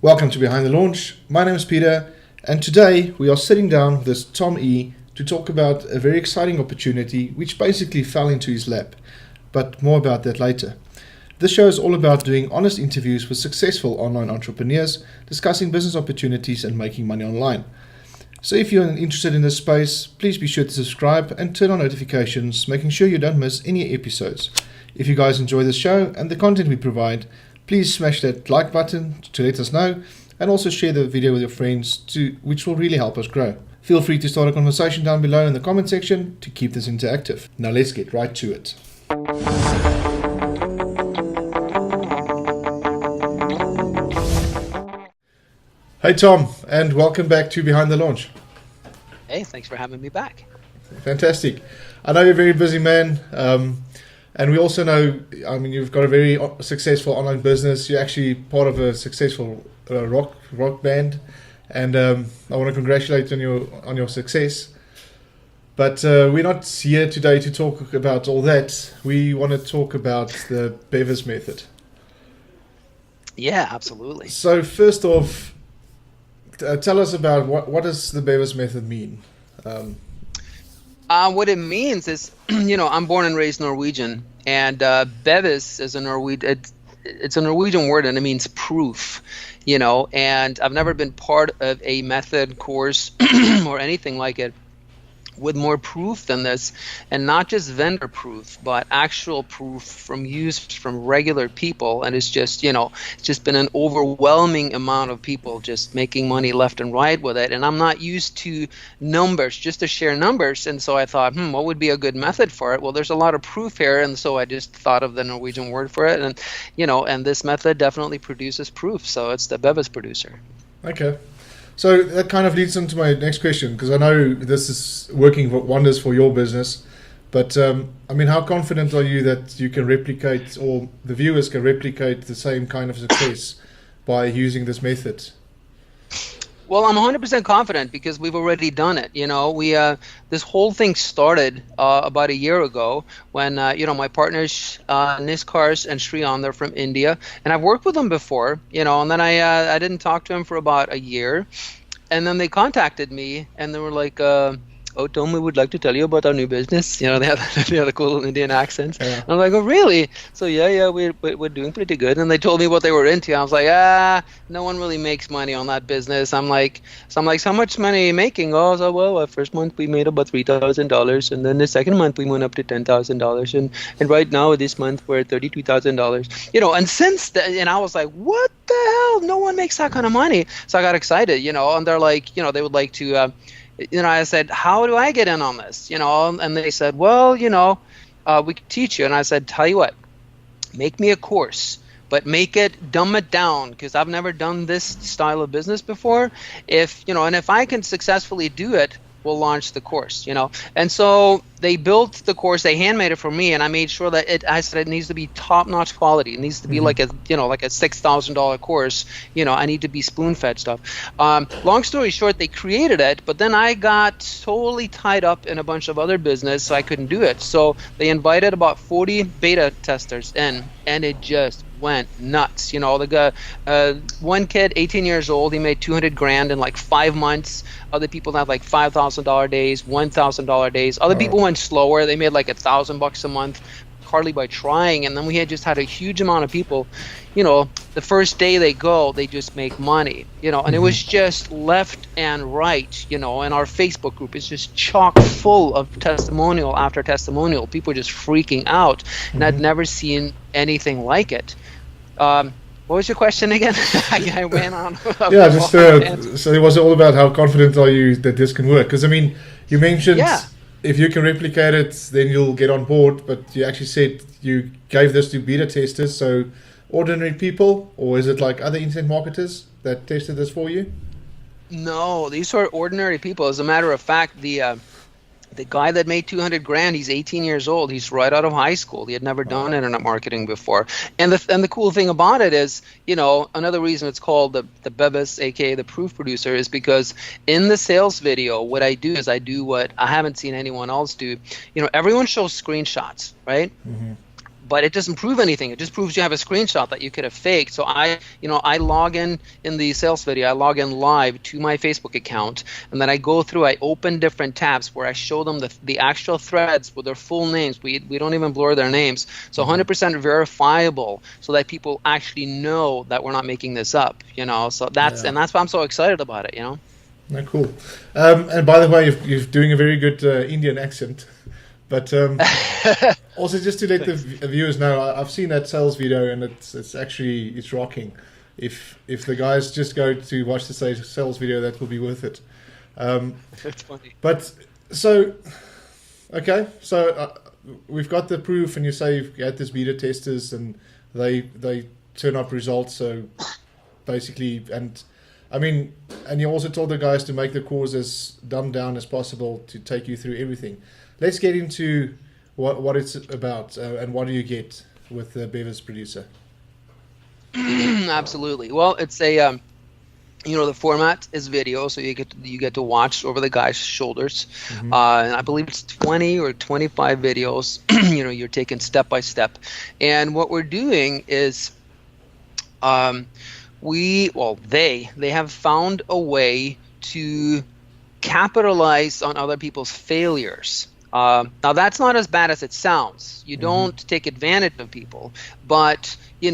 Welcome to Behind the Launch. My name is Peter, and today we are sitting down with this Tom E to talk about a very exciting opportunity which basically fell into his lap, but more about that later. This show is all about doing honest interviews with successful online entrepreneurs, discussing business opportunities and making money online. So if you're interested in this space, please be sure to subscribe and turn on notifications, making sure you don't miss any episodes. If you guys enjoy the show and the content we provide, please smash that like button to let us know, and also share the video with your friends which will really help us grow. Feel free to start a conversation down below in the comment section to keep this interactive. Now let's get right to it. Hey Tom, and welcome back to Behind the Launch. Hey, thanks for having me back. Fantastic. I know you're a very busy man, and we also know, you've got a very successful online business. You're actually part of a successful rock band, and I want to congratulate you on your success. But we're not here today to talk about all that. We want to talk about the Bevis method. Yeah, absolutely. So first off, tell us about what does the Bevis method mean? What it means is, I'm born and raised Norwegian, and Bevis is it's a Norwegian word, and it means proof, and I've never been part of a method course or anything like it with more proof than this, and not just vendor proof, but actual proof from regular people. And it's just, it's just been an overwhelming amount of people just making money left and right with it. And I'm not used to numbers, just to share numbers. And so I thought, what would be a good method for it? Well, there's a lot of proof here. And so I just thought of the Norwegian word for it. And, and this method definitely produces proof. So it's the Bevis Producer. Okay. So that kind of leads into my next question, because I know this is working wonders for your business, but how confident are you that you can replicate, or the viewers can replicate, the same kind of success by using this method? Well, I'm 100% confident because we've already done it. This whole thing started about a year ago when, my partners, Niskars and Shriyan, they're from India, and I've worked with them before, and then I didn't talk to them for about a year, and then they contacted me and they were like, oh, Tom, we would like to tell you about our new business. They have the cool Indian accents. Yeah. And I'm like, oh, really? So yeah, we're doing pretty good. And they told me what they were into. I was like, no one really makes money on that business. I'm like, so how much money are you making? Oh, so well, our first month we made about $3,000, and then the second month we went up to $10,000, and right now this month we're at $32,000. And since then, and I was like, what the hell? No one makes that kind of money. So I got excited, and they're like, they would like to. I said, how do I get in on this? And they said, well, we can teach you. And I said, tell you what, make me a course, but dumb it down, because I've never done this style of business before. And if I can successfully do it, we'll launch the course, And so they built the course, they handmade it for me, and I made sure that I said it needs to be top-notch quality. It needs to be like a $6,000 course. I need to be spoon-fed stuff. Long story short, they created it, but then I got totally tied up in a bunch of other business, so I couldn't do it. So they invited about 40 beta testers in, and it just went nuts. The guy, one kid, 18 years old, he made $200,000 in like 5 months. Other people had like $5,000 days, $1,000 days. Other people went slower. They made like $1,000 a month, hardly by trying. And then we had a huge amount of people. The first day they just make money. And it was just left and right. And our Facebook group is just chock full of testimonial after testimonial. People are just freaking out, and I'd never seen anything like it. What was your question again? I went on. Yeah, so it was all about how confident are you that this can work? Because you mentioned if you can replicate it, then you'll get on board. But you actually said you gave this to beta testers, so ordinary people, or is it like other internet marketers that tested this for you? No, these are ordinary people. As a matter of fact, the guy that made $200,000, he's 18 years old. He's right out of high school. He had never done internet marketing before. And the cool thing about it is, another reason it's called the Bevis, aka the Proof Producer, is because in the sales video, what I do is I do what I haven't seen anyone else do. Everyone shows screenshots, right? but it doesn't prove anything. It just proves you have a screenshot that you could have faked. So I log in the sales video. I log in live to my Facebook account, and then I go through. I open different tabs where I show them the actual threads with their full names. We don't even blur their names. So 100% verifiable, so that people actually know that we're not making this up. So that's why I'm so excited about it. No, cool. And by the way, you're doing a very good Indian accent. But also, just to let the viewers know, I've seen that sales video, and it's rocking. If the guys just go to watch the sales video, that will be worth it. That's funny. But we've got the proof, and you say you've had this beta testers, and they turn up results. So basically, and you also told the guys to make the course as dumbed down as possible to take you through everything. Let's get into what it's about and what do you get with the Bevis Producer. Absolutely. Well, it's a the format is video, so you get to watch over the guy's shoulders. And I believe it's 20 or 25 videos. You're taken step by step, and what we're doing is they have found a way to capitalize on other people's failures. Now that's not as bad as it sounds. You don't take advantage of people, but you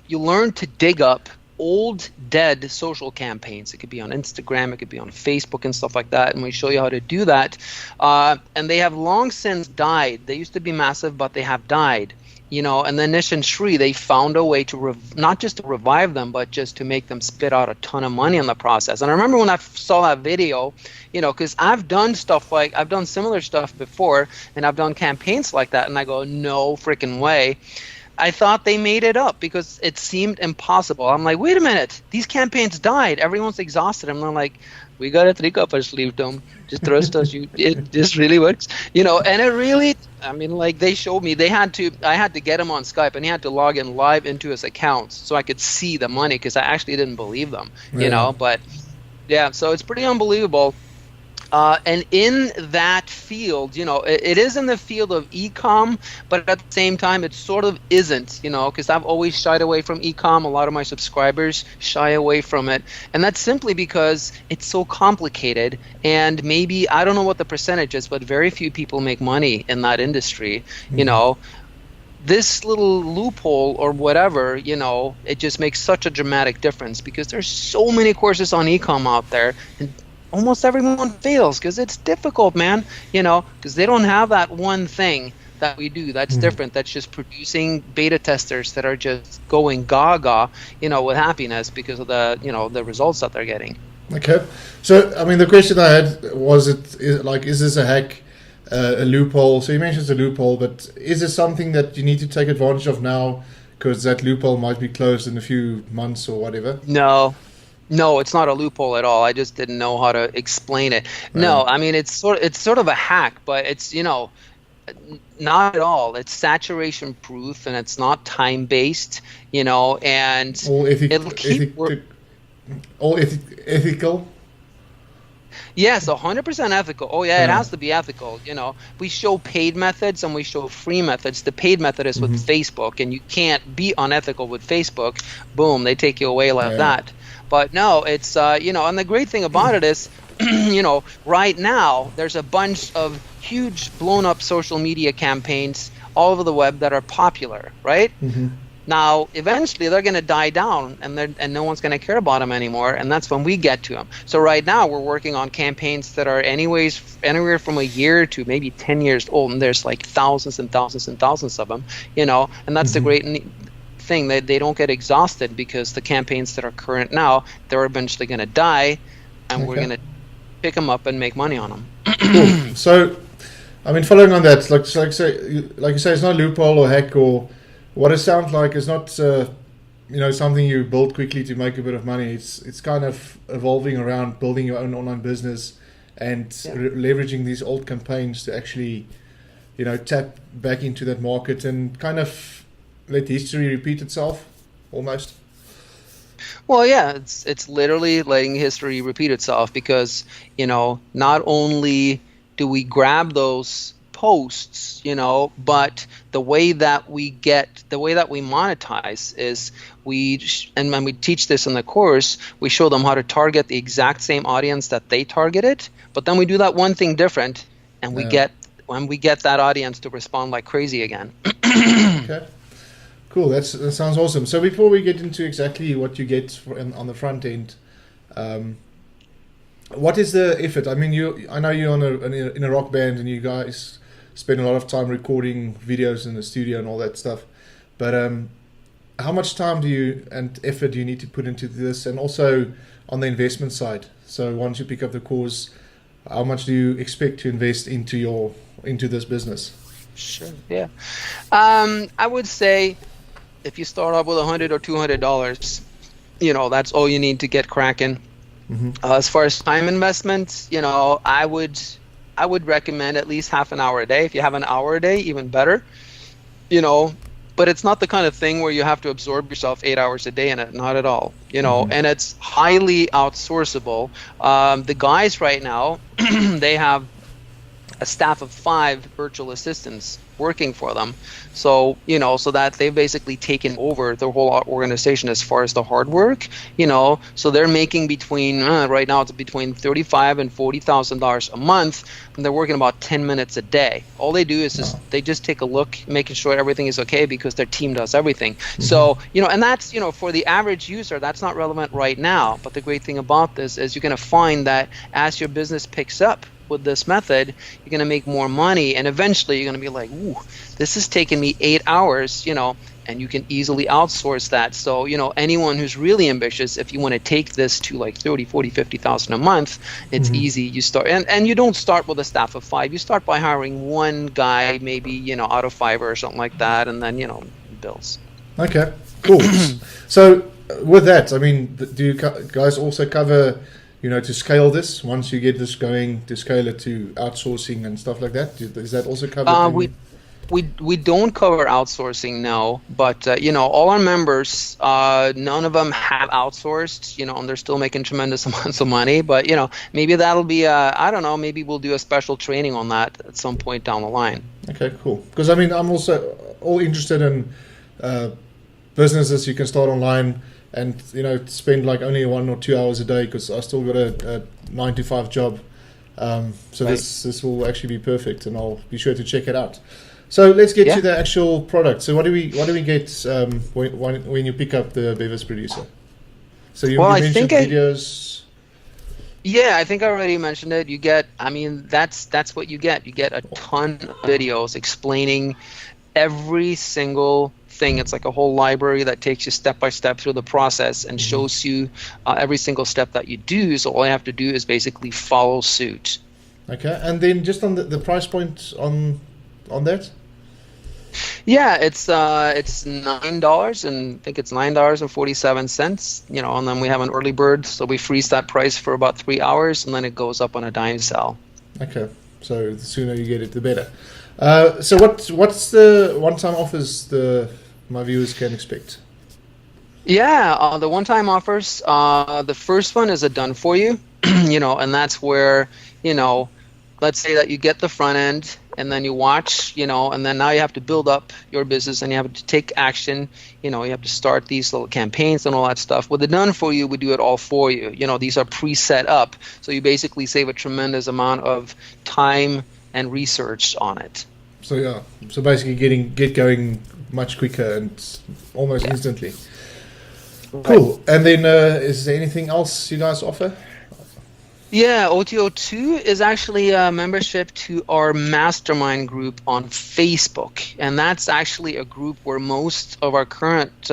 learn to dig up old dead social campaigns. It could be on Instagram, it could be on Facebook and stuff like that, and we show you how to do that. And they have long since died. They used to be massive, but they have died. And then Nash and Shri, they found a way to not just to revive them, but just to make them spit out a ton of money in the process. And I remember when I saw that video, because I've done similar stuff before, and I've done campaigns like that, and I go, no freaking way. I thought they made it up because it seemed impossible. I'm like, wait a minute, these campaigns died. Everyone's exhausted. I'm like, we got a trick up our sleeve, Tom. Just trust us. It just really works, and it really. They showed me. I had to get him on Skype, and he had to log in live into his account so I could see the money, because I actually didn't believe them, But yeah, so it's pretty unbelievable. And in that field, it is in the field of e-com, but at the same time, it sort of isn't, because I've always shied away from e-com. A lot of my subscribers shy away from it. And that's simply because it's so complicated. And maybe, I don't know what the percentage is, but very few people make money in that industry, This little loophole or whatever, it just makes such a dramatic difference, because there's so many courses on e-com out there, and almost everyone fails because it's difficult, man, because they don't have that one thing that we do that's different, that's just producing beta testers that are just going gaga, with happiness because of the results that they're getting. Okay. So, the question I had was, is this a hack, a loophole? So you mentioned it's a loophole, but is it something that you need to take advantage of now because that loophole might be closed in a few months or whatever? No, it's not a loophole at all. I just didn't know how to explain it. No, it's sort of a hack, but it's not at all. It's saturation proof, and it's not time based. And all ethical. Yes, 100% ethical. Oh yeah, it has to be ethical. We show paid methods and we show free methods. The paid method is with Facebook, and you can't be unethical with Facebook. Boom, they take you away like that. But no, it's and the great thing about it is, right now there's a bunch of huge blown up social media campaigns all over the web that are popular, right? Now, eventually they're going to die down, and no one's going to care about them anymore, and that's when we get to them. So right now we're working on campaigns that are anywhere from a year to maybe 10 years old, and there's like thousands and thousands and thousands of them, and that's the great thing, that they don't get exhausted, because the campaigns that are current now, they're eventually going to die, and we're going to pick them up and make money on them. Cool. So, following on that, like you say, it's not a loophole or hack, or what it sounds like is not something you build quickly to make a bit of money. It's kind of evolving around building your own online business and leveraging these old campaigns to actually tap back into that market and kind of let history repeat itself, almost. Well, yeah, it's literally letting history repeat itself, because not only do we grab those posts, but the way that we monetize is and when we teach this in the course, we show them how to target the exact same audience that they targeted, but then we do that one thing different, and we get that audience to respond like crazy again. Okay. Cool. That sounds awesome. So before we get into exactly what you get on the front end, what is the effort? I mean, I know you're in a rock band, and you guys spend a lot of time recording videos in the studio and all that stuff. But how much time and effort do you need to put into this, and also on the investment side? So once you pick up the course, how much do you expect to invest into this business? Sure. Yeah. I would say, if you start off with $100 or $200, that's all you need to get cracking. Mm-hmm. As far as time investment, I would recommend at least half an hour a day. If you have an hour a day, even better. But it's not the kind of thing where you have to absorb yourself 8 hours a day in it. Not at all. Mm-hmm. And it's highly outsourceable. The guys right now, they have a staff of 5 virtual assistants working for them. So, so that they've basically taken over the whole organization as far as the hard work, so they're making right now it's between $35,000 and $40,000 a month, and they're working about 10 minutes a day. All they do is they just take a look, making sure everything is okay, because their team does everything. Mm-hmm. So, and that's, for the average user, that's not relevant right now. But the great thing about this is you're going to find that as your business picks up with this method, you're going to make more money, and eventually you're going to be like, ooh, this has taken me 8 hours, and you can easily outsource that. So, anyone who's really ambitious, if you want to take this to like 30, 40, 50,000 a month, it's easy. You start, and you don't start with a staff of 5. You start by hiring one guy, maybe, out of Fiverr or something like that, and then, bills. Okay, cool. So with that, I mean, do you guys also cover, to scale this, once you get this going, to scale it to outsourcing and stuff like that? Is that also covered? We don't cover outsourcing, no. But, all our members, none of them have outsourced, and they're still making tremendous amounts of money. But, maybe that'll be, I don't know, maybe we'll do a special training on that at some point down the line. Okay, cool. Because, I'm also all interested in businesses you can start online, and spend like only 1 or 2 hours a day, because I still got a 9-to-5 job. So right. This will actually be perfect, and I'll be sure to check it out. So let's get to the actual product. So what do we get when you pick up the Bevis Producer? So you mentioned videos. Yeah, I think I already mentioned it. You get, that's what you get. You get a ton of videos explaining every single thing. It's like a whole library that takes you step by step through the process and shows you every single step that you do. So all you have to do is basically follow suit. Okay, and then just on the price point on that? Yeah, it's $9, and I think it's $9.47. And then we have an early bird, so we freeze that price for about 3 hours, and then it goes up on a dime sale. Okay, so the sooner you get it, the better. So what's the one-time offers my viewers can expect? Yeah, the one-time offers. The first one is a done for you, and that's where, let's say that you get the front end, and then you watch, and then now you have to build up your business, and you have to take action. You have to start these little campaigns and all that stuff. With the done for you, we do it all for you. These are pre-set up, so you basically save a tremendous amount of time and research on it. So basically get going much quicker and almost instantly. Right. Cool. And then is there anything else you guys offer? Yeah, OTO2 is actually a membership to our mastermind group on Facebook, and that's actually a group where most of our current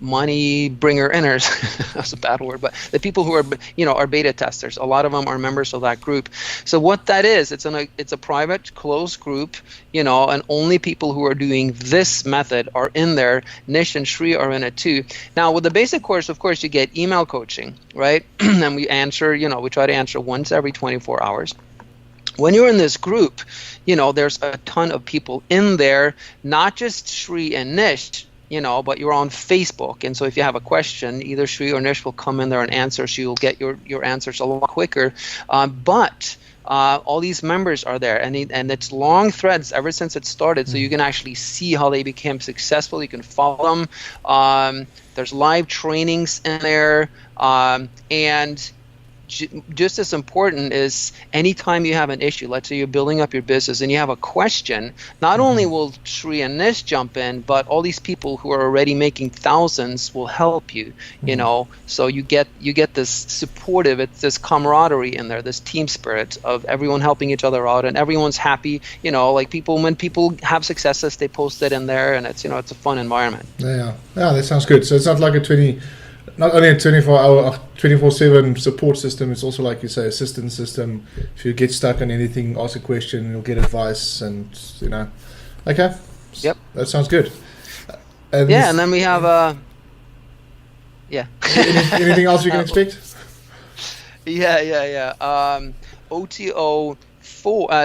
money bringer inners, that's a bad word, but the people who are, are beta testers, a lot of them are members of that group. So what that is, it's a private, closed group, and only people who are doing this method are in there. Nish and Shri are in it too. Now, with the basic course, of course, you get email coaching, right? And we answer, we try to answer once every 24 hours. When you're in this group, there's a ton of people in there, not just Shri and Nish. but you're on Facebook. And so if you have a question, either Sri or Nish will come in there and answer, so you'll get your answers a lot quicker. But all these members are there, and it's long threads ever since it started, so you can actually see how they became successful. You can follow them. There's live trainings in there, and just as important is anytime you have an issue, let's say you're building up your business and you have a question, not only will Sri and Nish jump in, but all these people who are already making thousands will help you, so you get this supportive, it's this camaraderie in there, this team spirit of everyone helping each other out, and everyone's happy, like when people have successes, they post it in there, and it's a fun environment. Yeah, that sounds good. So it's not like not only a 24-hour, 24/7 support system, it's also, like you say, assistance system. If you get stuck on anything, ask a question, you'll get advice, and okay. Yep. That sounds good. And then we have anything else we can expect? OTO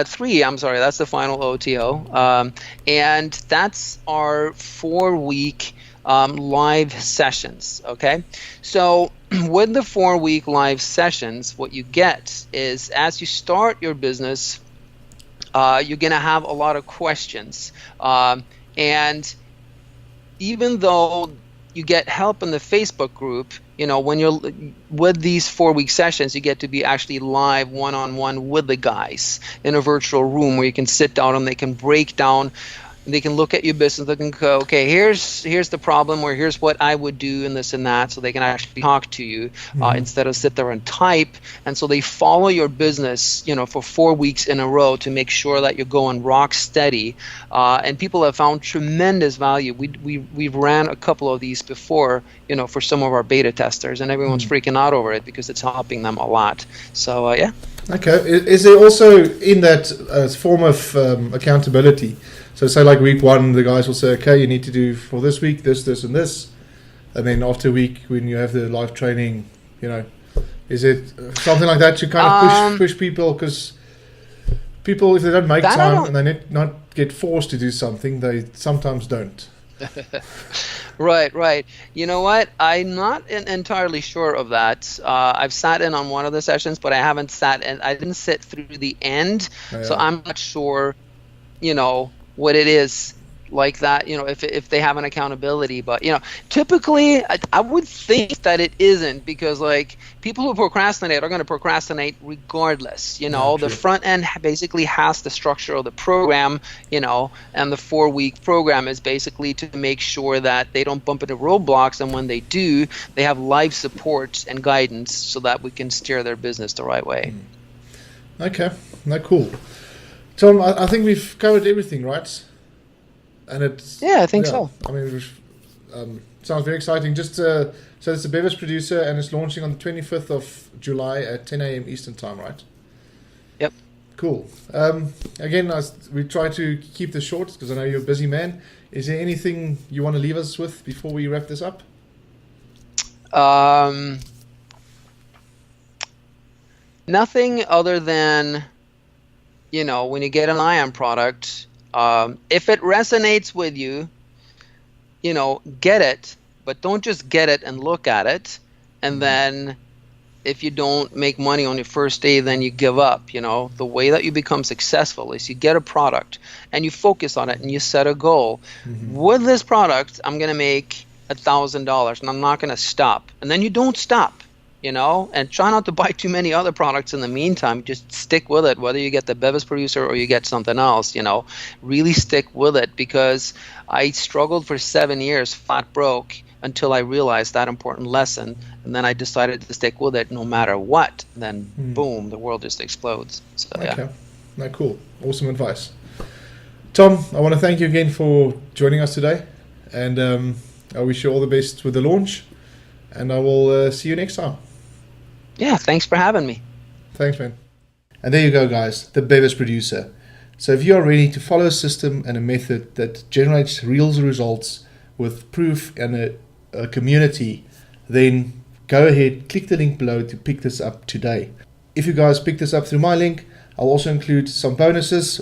3, I'm sorry, that's the final OTO, and that's our 4-week live sessions. Okay, so with the 4-week live sessions, what you get is, as you start your business, you're gonna have a lot of questions, and even though you get help in the Facebook group, when you're with these 4-week sessions, you get to be actually live one-on-one with the guys in a virtual room where you can sit down and they can break down. They can look at your business. They can go, okay, here's the problem, or here's what I would do, and this and that. So they can actually talk to you instead of sit there and type. And so they follow your business, for 4 weeks in a row to make sure that you're going rock steady. And people have found tremendous value. We've ran a couple of these before, for some of our beta testers, and everyone's freaking out over it because it's helping them a lot. So yeah. Okay. Is there also in that form of accountability? So say like week 1, the guys will say, okay, you need to do for this week this, and this. And then after a week, when you have the live training, is it something like that to kind of push people? Because people, if they don't make time and they not get forced to do something, they sometimes don't. Right. You know what? I'm not entirely sure of that. I've sat in on one of the sessions, but I didn't sit through the end. So I'm not sure, what it is like that, if they have an accountability. But typically I would think that it isn't, because like people who procrastinate are going to procrastinate regardless. The front end basically has the structure of the program, and the 4-week program is basically to make sure that they don't bump into roadblocks, and when they do, they have live support and guidance so that we can steer their business the right way. Okay, cool. Tom, I think we've covered everything, right? And it's I think so. I mean, sounds very exciting. Just so it's the Bevis Producer, and it's launching on the 25th of July at 10 a.m. Eastern Time, right? Yep. Cool. Again, we try to keep this short because I know you're a busy man. Is there anything you want to leave us with before we wrap this up? Nothing other than, when you get an IAM product, if it resonates with you, get it, but don't just get it and look at it. And then if you don't make money on your first day, then you give up. The way that you become successful is you get a product and you focus on it and you set a goal. With this product, I'm going to make $1,000 and I'm not going to stop. And then you don't stop. And try not to buy too many other products in the meantime. Just stick with it, whether you get the Bevis Producer or you get something else, really stick with it, because I struggled for 7 years, flat broke, until I realized that important lesson. And then I decided to stick with it no matter what. And then boom, the world just explodes. So, okay. Cool. Awesome advice. Tom, I want to thank you again for joining us today. And I wish you all the best with the launch. And I will see you next time. Yeah, thanks for having me. Thanks, man. And there you go, guys, the Bevis Producer. So if you are ready to follow a system and a method that generates real results with proof and a community, then go ahead, click the link below to pick this up today. If you guys pick this up through my link, I'll also include some bonuses,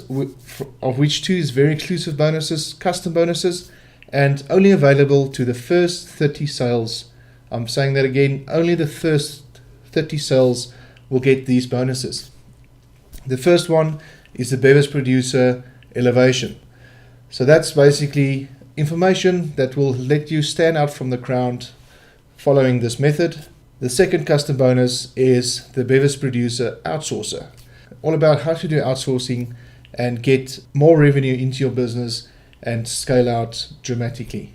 of which 2 is very exclusive bonuses, custom bonuses, and only available to the first 30 sales. I'm saying that again, only the first 30 sales will get these bonuses. The first one is the Bevis Producer Elevation. So that's basically information that will let you stand out from the crowd following this method. The second custom bonus is the Bevis Producer Outsourcer. All about how to do outsourcing and get more revenue into your business and scale out dramatically.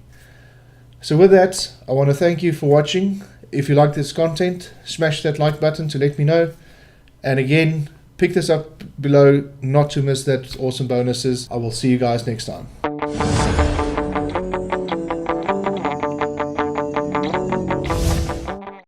So with that, I want to thank you for watching. If you like this content, smash that like button to let me know. And again, pick this up below not to miss that awesome bonuses. I will see you guys next time.